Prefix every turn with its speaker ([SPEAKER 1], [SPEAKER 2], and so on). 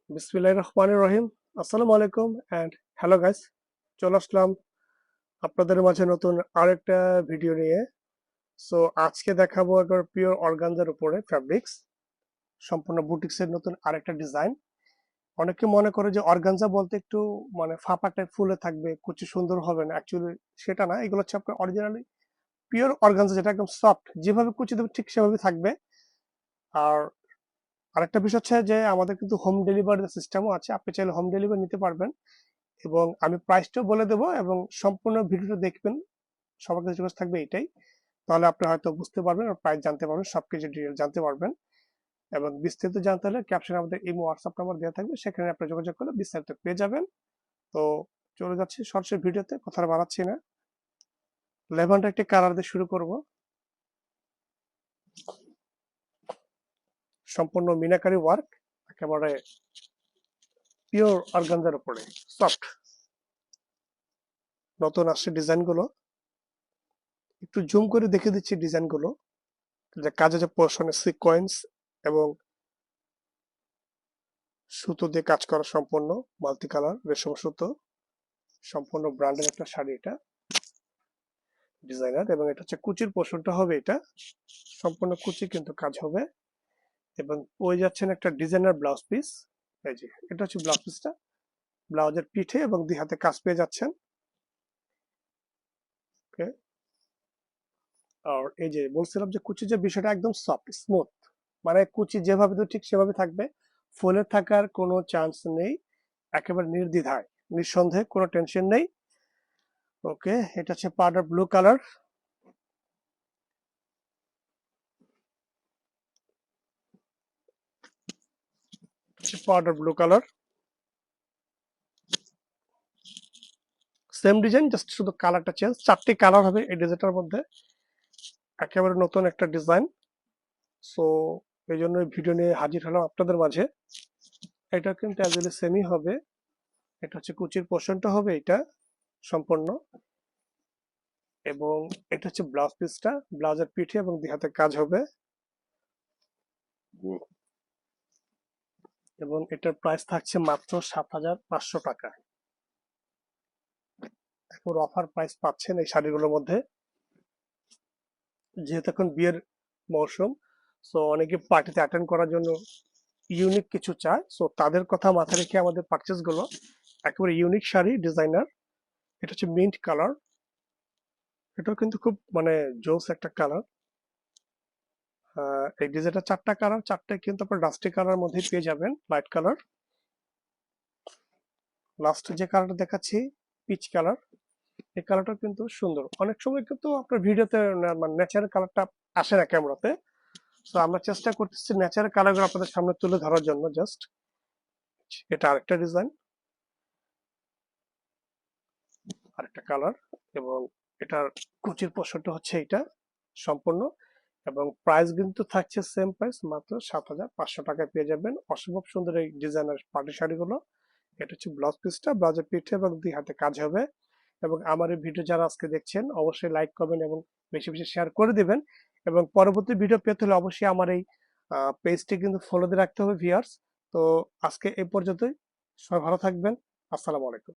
[SPEAKER 1] বিসমিল্লাহির রহমানির রহিম। আসসালামু আলাইকুম এন্ড হ্যালো গাইস, চলে আসলাম আপনাদের মাঝে নতুন আরেকটা ভিডিও নিয়ে। সো আজকে দেখাবো একবার পিওর অর্গানজার উপরে ফ্যাব্রিক্স, সম্পূর্ণ বুটিক্সের নতুন আরেকটা ডিজাইন। অনেকে মনে করে যে অর্গানজা বলতে একটু মানে ফাঁপা টাইপ ফুলে থাকবে, কুচি সুন্দর হবে না। অ্যাকচুয়ালি সেটা না, এগুলো হচ্ছে আপনার অরিজিনালি পিওর অর্গানজা, যেটা একদম সফট, যেভাবে কুচি দেবে ঠিক সেভাবে থাকবে। আর আরেকটা বিষয় হচ্ছে যে আমাদের কিন্তু হোম ডেলিভারি সিস্টেমও আছে, আপনি চাইলে হোম ডেলিভারি নিতে পারবেন। এবং আমি প্রাইসটাও বলে দেবো এবং সম্পূর্ণ ভিডিওটা দেখবেন, সবার কাছে রিকোয়েস্ট থাকবে এটাই। তাহলে আপনি হয়তো বুঝতে পারবেন আর প্রাইস জানতে পারবেন, সবকিছু ডিটেল জানতে পারবেন। এবং বিস্তারিত জানতে হলে ক্যাপশনে আমাদের এই হোয়াটসঅ্যাপ নাম্বার দেওয়া থাকবে, সেখানে আপনি যোগাযোগ করলে বিস্তারিত পেয়ে যাবেন। তো চলে যাচ্ছি সরাসরি ভিডিওতে, কথা বাড়াচ্ছি না। লেভেনটা একটি কালার দিয়ে শুরু করব, সম্পূর্ণ মিনাকারি ওয়ার্ক, একেবারে পিওর অর্গানজার উপরে সফট। নতুন আসছে ডিজাইনগুলো, একটু জুম করে দেখে দিচ্ছি ডিজাইনগুলো। যে কাজে যে পোর্শনে সিকোয়েন্স এবং সুতো দিয়ে কাজ করা, সম্পূর্ণ মাল্টি কালার রেশম সুতো, সম্পূর্ণ ব্র্যান্ডের একটা শাড়ি এটা, ডিজাইনার। এবং এটা হচ্ছে কুচির পোর্শনটা হবে, এটা সম্পূর্ণ কুচি কিন্তু কাজ হবে। এবং ওই যাচ্ছেন একটা ডিজাইনার ব্লাউজ পিস, এই যে এটা হচ্ছে ব্লাউজ পিসটা, ব্লাউজের পিঠে এবং দুই হাতে কাজ পেয়ে যাচ্ছেন। ওকে, আর এই যে বলছিলাম যে কুচির যে বিষয়টা একদম সফট স্মুথ, মানে কুচি যেভাবে তো ঠিক সেভাবে থাকবে, ফুলে থাকার কোনো চান্স নেই, একেবারে নির্দ্বিধায় নিঃসন্দেহে, কোনো টেনশন নেই। ওকে, এটা হচ্ছে powder blue colour, powder blue colour, same design, just শুধু কালারটা চেঞ্জ। চারটি কালার হবে এই ডিজাইনটার মধ্যে, একেবারে নতুন একটা ডিজাইন। সো এই জন্য ভিডিও নিয়ে হাজির হলাম আপনাদের মাঝে। এটা কিন্তু অ্যাকচুয়ালি সেমই হবে, এটা হচ্ছে কুচির পোর্শনটা হবে এটা সম্পূর্ণ। এবং এটা হচ্ছে ব্লাউজ পিসটা, ব্লাউজের পিঠে এবং দুই হাতে কাজ হবে। এবং এটার প্রাইস থাকছে মাত্র 7,500 টাকা। এখন অফার প্রাইস পাচ্ছেন এই শাড়িগুলোর মধ্যে, যেহেতু এখন বিয়ের মৌসুম। সো অনেকে পার্টিতে অ্যাটেন্ড করার জন্য ইউনিক কিছু চায়, সো তাদের কথা মাথায় রেখে আমাদের পারচেস গুলো। একেবারে ইউনিক শাড়ি, ডিজাইনার। এটা হচ্ছে মিন্ট কালার, এটাও কিন্তু খুব মানে জোস একটা কালার। এই ডিজাইনটা চারটা কালার, চারটায় কিন্তু আপনার ডাস্টি কালার মধ্যে পেয়ে যাবেন, লাইট কালার। লাস্ট যে কালারটা দেখাচ্ছি পিচ কালার, এই কালারটা কিন্তু সুন্দর। অনেক সময় কিন্তু আপনার ভিডিওতে মানে ন্যাচারাল কালারটা আসে না ক্যামেরাতে, তো আমরা চেষ্টা করতেছি ন্যাচারাল কালারগুলো আপনাদের সামনে তুলে ধরার জন্য। জাস্ট এটা আরেকটা ডিজাইন, আরেকটা কালার। এবং এটার কুচির পোর্শনটা হচ্ছে এটা সম্পূর্ণ। এবং প্রাইস কিন্তু থাকছে সেম প্রাইস, মাত্র 7,500 টাকায় পেয়ে যাবেন অসম্ভব সুন্দর এই ডিজাইনার পার্টি শাড়িগুলো। এটা হচ্ছে ব্লাউজ পিসটা, ব্লাউজের পিঠে এবং দুই হাতে কাজ হবে। এবং আমার এই ভিডিও যারা আজকে দেখছেন অবশ্যই লাইক করবেন এবং বেশি বেশি শেয়ার করে দিবেন। এবং পরবর্তী ভিডিও পেতে হলে অবশ্যই আমার এই পেজটি কিন্তু ফলো দিয়ে রাখতে হবে ভিউয়ার্স। তো আজকে এই পর্যন্তই, সবাই ভালো থাকবেন। আসসালামু আলাইকুম।